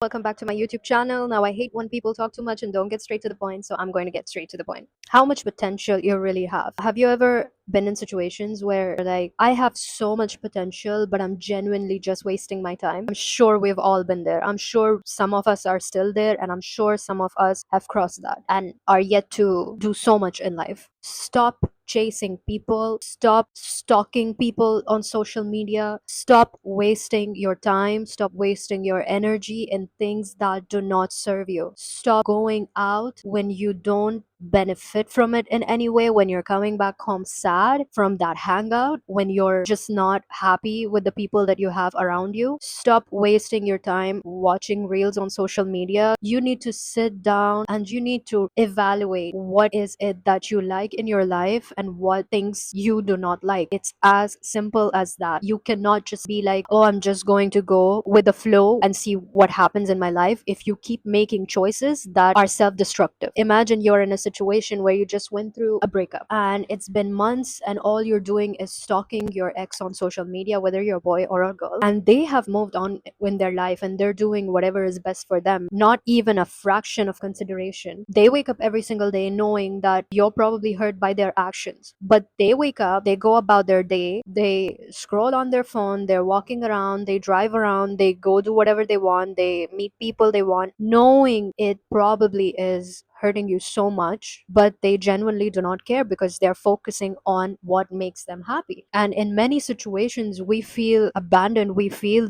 Welcome back to my YouTube channel. Now, I hate when people talk too much and don't get straight to the point, so I'm going to get straight to the point. How much potential you really have. Have you ever been in situations where, like, I have so much potential, but I'm genuinely just wasting my time? I'm sure we've all been there. I'm sure some of us are still there, and I'm sure some of us have crossed that and are yet to do so much in life. Stop chasing people, stop stalking people on social media, stop wasting your time, stop wasting your energy in things that do not serve you. Stop going out when you don't benefit from it in any way, when you're coming back home sad from that hangout, when you're just not happy with the people that you have around you. Stop wasting your time watching reels on social media. You need to sit down and you need to evaluate what is it that you like in your life and what things you do not like. It's as simple as that. You cannot just be like, oh, I'm just going to go with the flow and see what happens in my life if you keep making choices that are self-destructive. Imagine you're in a situation where you just went through a breakup and it's been months and all you're doing is stalking your ex on social media, whether you're a boy or a girl, and they have moved on in their life and they're doing whatever is best for them, not even a fraction of consideration. They wake up every single day knowing that you're probably hurt by their actions, but they wake up, they go about their day, they scroll on their phone, they're walking around, they drive around, they go do whatever they want, they meet people they want, knowing it probably is hurting you so much, but they genuinely do not care because they're focusing on what makes them happy. And in many situations we feel abandoned, we feel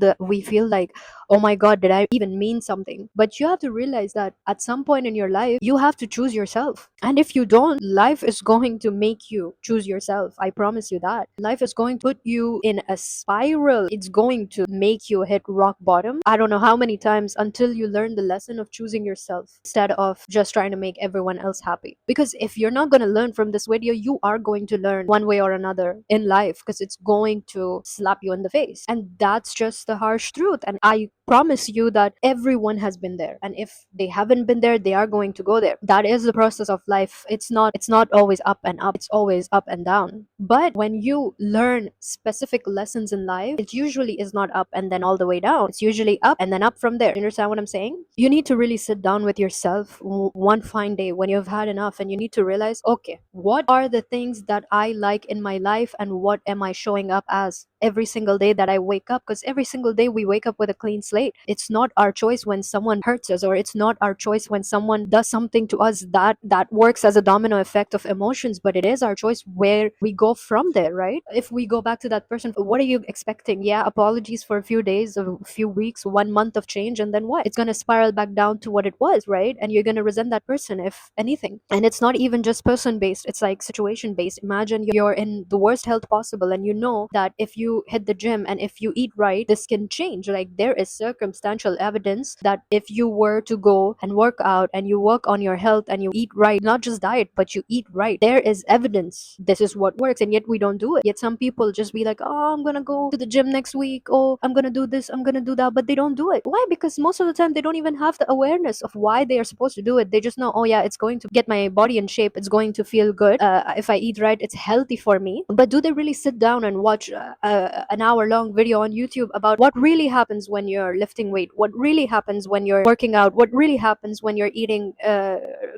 like, oh my god, did I even mean something? But you have to realize that at some point in your life you have to choose yourself, and if you don't, life is going to make you choose yourself. I promise you that life is going to put you in a spiral. It's going to make you hit rock bottom, I don't know how many times, until you learn the lesson of choosing yourself instead of just trying to make everyone else happy. Because if you're not going to learn from this video, you are going to learn one way or another in life, because it's going to slap you in the face, and that's just the harsh truth. And I promise you that everyone has been there, and if they haven't been there, they are going to go there. That is the process of life. It's not always up and up, it's always up and down. But when you learn specific lessons in life, it usually is not up and then all the way down. It's usually up and then up from there. You understand what I'm saying? You need to really sit down with yourself one fine day when you've had enough, and you need to realize, okay, what are the things that I like in my life, and what am I showing up as every single day that I wake up? Because every single day we wake up with a clean slate. It's not our choice when someone hurts us, or it's not our choice when someone does something to us that works as a domino effect of emotions, but it is our choice where we go from there, right? If we go back to that person, what are you expecting? Yeah, apologies for a few days, a few weeks, 1 month of change, and then what? It's going to spiral back down to what it was, right? And you're going to resent that person, if anything. And it's not even just person based, it's like situation based. Imagine you're in the worst health possible, and you know that if you hit the gym and if you eat right, this can change. Like, there is circumstantial evidence that if you were to go and work out and you work on your health and you eat right, not just diet, but you eat right, there is evidence this is what works. And yet we don't do it. Yet some people just be like, oh, I'm gonna go to the gym next week, oh, I'm gonna do this, I'm gonna do that, but they don't do it. Why? Because most of the time they don't even have the awareness of why they are supposed to do it. They just know, oh yeah, it's going to get my body in shape, it's going to feel good, if I eat right, it's healthy for me. But do they really sit down and watch an hour long video on YouTube about what really happens when you're lifting weight, what really happens when you're working out, what really happens when you're eating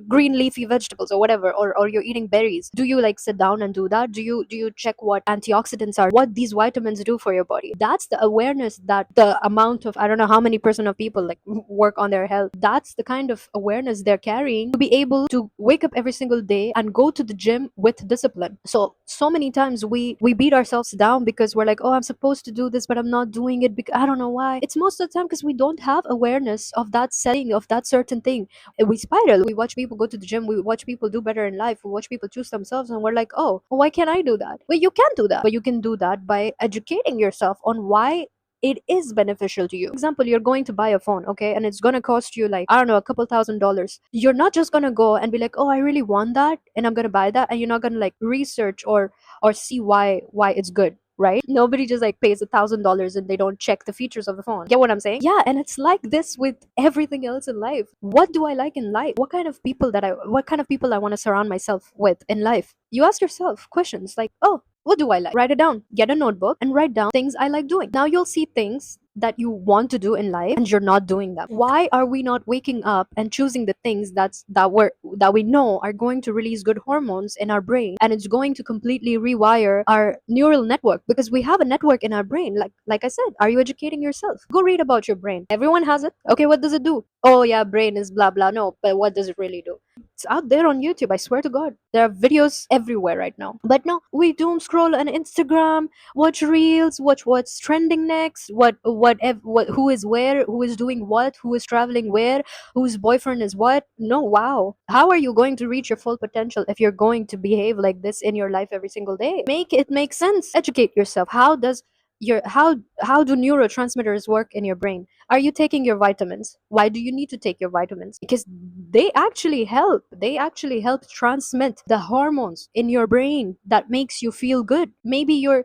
green leafy vegetables or whatever, or you're eating berries? Do you like sit down and do that? Do you check what antioxidants are, what these vitamins do for your body? That's the awareness, that the amount of, I don't know how many percent of people like work on their health, that's the kind of awareness they're carrying to be able to wake up every single day and go to the gym with discipline. So many times we beat ourselves down because we're like, oh, I'm supposed to do this, but I'm not doing it because I don't know why. It's most of the time because we don't have awareness of that setting, of that certain thing. And we spiral. We watch people go to the gym, we watch people do better in life, we watch people choose themselves, and we're like, oh, why can't I do that? Well, you can do that, but you can do that by educating yourself on why it is beneficial to you. For example, you're going to buy a phone, okay, and it's going to cost you, like, I don't know, a couple $1,000s. You're not just going to go and be like, oh, I really want that and I'm going to buy that, and you're not going to like research or see why it's good, right? Nobody just like pays $1,000 and they don't check the features of the phone. Get what I'm saying? Yeah, and it's like this with everything else in life. What do I like in life? What kind of people I want to surround myself with in life? You ask yourself questions like, oh, what do I like? Write it down. Get a notebook and write down things I like doing. Now you'll see things that you want to do in life and you're not doing them? Why are we not waking up and choosing the things that we know are going to release good hormones in our brain, and it's going to completely rewire our neural network? Because we have a network in our brain. Like I said, are you educating yourself? Go read about your brain. Everyone has it. Okay, what does it do? Oh yeah, brain is blah blah. No, but what does it really do? It's out there on YouTube. I swear to God. There are videos everywhere right now. But no, we doom scroll on Instagram, watch reels, watch what's trending next, what who is where, who is doing what, who is traveling where, whose boyfriend is what. No, wow. How are you going to reach your full potential if you're going to behave like this in your life every single day? Make it make sense. Educate yourself. How do neurotransmitters work in your brain? Are you taking your vitamins? Why do you need to take your vitamins? Because they actually help transmit the hormones in your brain that makes you feel good. Maybe you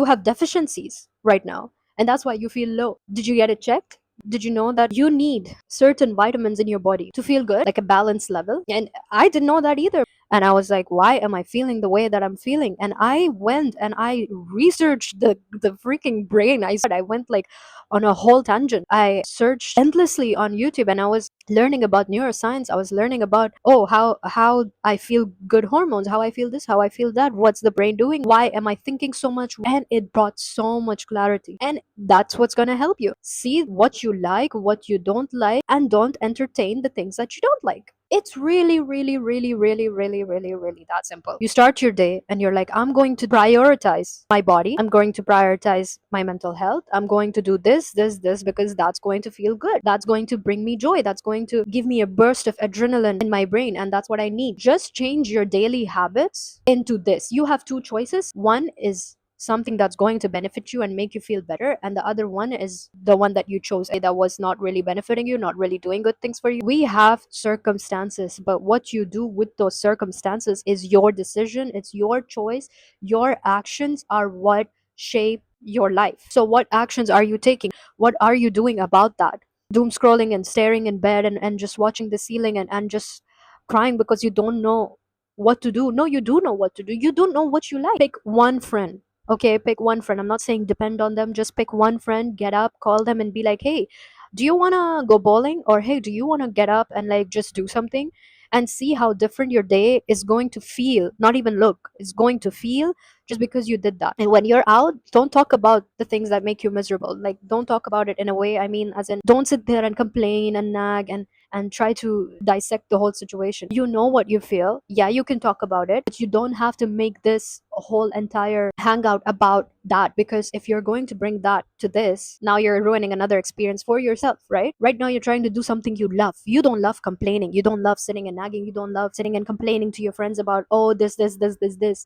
have deficiencies right now, and that's why you feel low. Did you get it checked? Did you know that you need certain vitamins in your body to feel good, like a balanced level? And I didn't know that either. And I was like, why am I feeling the way that I'm feeling? And I went and I researched the freaking brain. I went like on a whole tangent. I searched endlessly on YouTube, and I was learning about neuroscience. I was learning about, oh, how I feel good hormones, how I feel this, how I feel that, what's the brain doing, why am I thinking so much? And it brought so much clarity. And that's what's going to help you see what you like, what you don't like, and don't entertain the things that you don't like. It's really, really, really, really, really, really, really that simple. You start your day and you're like, I'm going to prioritize my body. I'm going to prioritize my mental health. I'm going to do this, because that's going to feel good. That's going to bring me joy. That's going to give me a burst of adrenaline in my brain. And that's what I need. Just change your daily habits into this. You have two choices. One is something that's going to benefit you and make you feel better, and the other one is the one that you chose that was not really benefiting you, not really doing good things for you. We have circumstances, but what you do with those circumstances is your decision, it's your choice. Your actions are what shape your life. So what actions are you taking? What are you doing about that? Doom scrolling and staring in bed and just watching the ceiling and just crying because you don't know what to do? No, you do know what to do. You don't know what you like. Pick one friend. Okay, pick one friend. I'm not saying depend on them. Just pick one friend, get up, call them, and be like, hey, do you want to go bowling? Or hey, do you want to get up and like just do something? And see how different your day is going to feel. Not even look, it's going to feel just because you did that. And when you're out, don't talk about the things that make you miserable. Like, don't talk about it in a way, I mean, as in, don't sit there and complain and nag and try to dissect the whole situation. You know what you feel. Yeah, you can talk about it, but you don't have to make this a whole entire hangout about that, because if you're going to bring that to this, now you're ruining another experience for yourself, right? Right now you're trying to do something you love. You don't love complaining. You don't love sitting and nagging. You don't love sitting and complaining to your friends about, oh, this.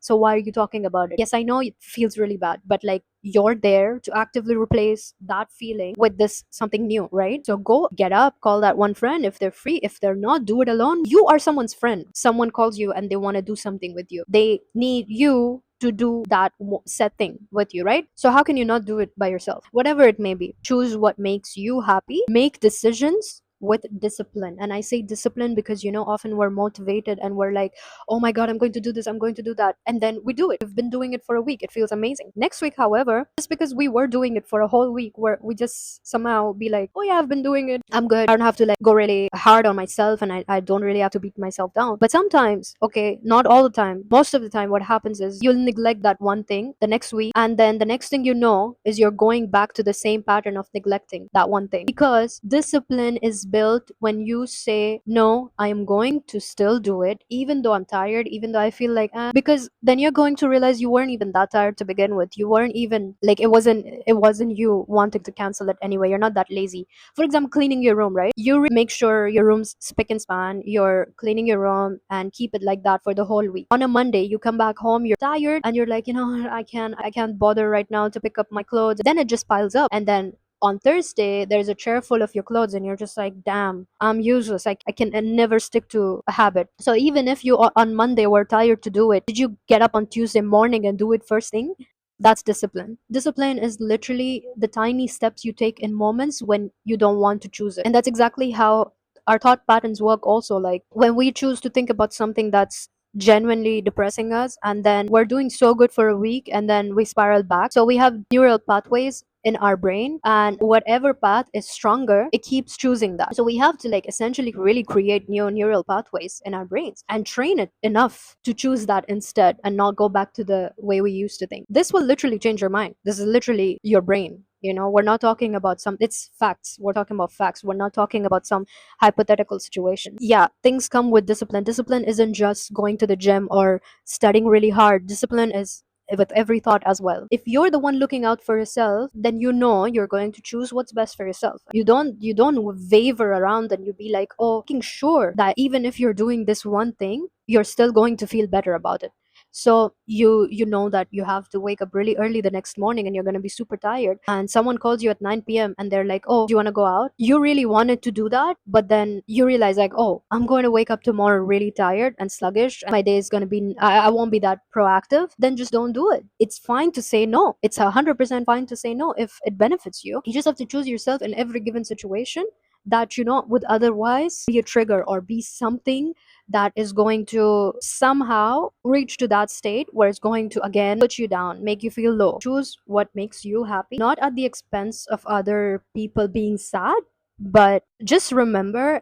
So why are you talking about it? Yes, I know it feels really bad, but like, you're there to actively replace that feeling with this something new, right? So go get up, call that one friend if they're free. If they're not, do it alone. You are someone's friend. Someone calls you and they want to do something with you. They need you to do that set thing with you, right? So how can you not do it by yourself? Whatever it may be, choose what makes you happy. Make decisions with discipline. And I say discipline because, often we're motivated and we're like, oh my God, I'm going to do this, I'm going to do that. And then we do it. We've been doing it for a week. It feels amazing. Next week, however, just because we were doing it for a whole week, where we just somehow be like, oh yeah, I've been doing it, I'm good. I don't have to like go really hard on myself, and I don't really have to beat myself down. But sometimes, okay, not all the time, most of the time, what happens is you'll neglect that one thing the next week, and then the next thing you know is you're going back to the same pattern of neglecting that one thing. Because discipline is built when you say, no, I am going to still do it, even though I'm tired, even though I feel like, because then you're going to realize you weren't even that tired to begin with. You weren't even like, it wasn't you wanting to cancel it anyway. You're not that lazy. For example, cleaning your room, right? You make sure your room's spick and span. You're cleaning your room and keep it like that for the whole week. On a Monday, you come back home, you're tired, and you're like, I can't bother right now to pick up my clothes. Then it just piles up, and then on Thursday, there's a chair full of your clothes, and you're just like, damn, I'm useless. I can never stick to a habit. So even if you on Monday were tired to do it, did you get up on Tuesday morning and do it first thing? That's discipline. Discipline is literally the tiny steps you take in moments when you don't want to choose it. And that's exactly how our thought patterns work also. Like, when we choose to think about something that's genuinely depressing us, and then we're doing so good for a week, and then we spiral back. So we have neural pathways in our brain, and whatever path is stronger, it keeps choosing that. So we have to like essentially really create new neural pathways in our brains and train it enough to choose that instead and not go back to the way we used to think. This will literally change your mind. This is literally your brain. We're not talking about it's facts. We're talking about facts. We're not talking about some hypothetical situation. Yeah, things come with discipline. Discipline isn't just going to the gym or studying really hard. Discipline is with every thought as well. If you're the one looking out for yourself, then you're going to choose what's best for yourself. You don't waver around and you be like, oh, making sure that even if you're doing this one thing, you're still going to feel better about it. So you know that you have to wake up really early the next morning and you're going to be super tired, and someone calls you at 9 p.m. and they're like, oh, do you want to go out? You really wanted to do that, but then you realize like, oh, I'm going to wake up tomorrow really tired and sluggish, and my day is going to be I won't be that proactive. Then just don't do it. It's fine to say no. It's 100% fine to say no if it benefits you. You just have to choose yourself in every given situation that would otherwise be a trigger or be something that is going to somehow reach to that state where it's going to again put you down, make you feel low. Choose what makes you happy, not at the expense of other people being sad, but just remember,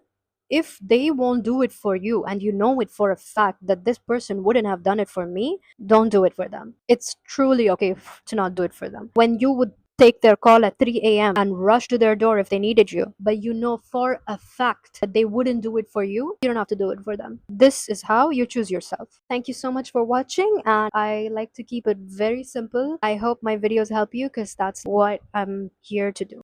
if they won't do it for you and you know it for a fact that this person wouldn't have done it for me, don't do it for them. It's truly okay to not do it for them. When you would take their call at 3 a.m. and rush to their door if they needed you, but you know for a fact that they wouldn't do it for you, you don't have to do it for them. This is how you choose yourself. Thank you so much for watching, and I like to keep it very simple. I hope my videos help you because that's what I'm here to do.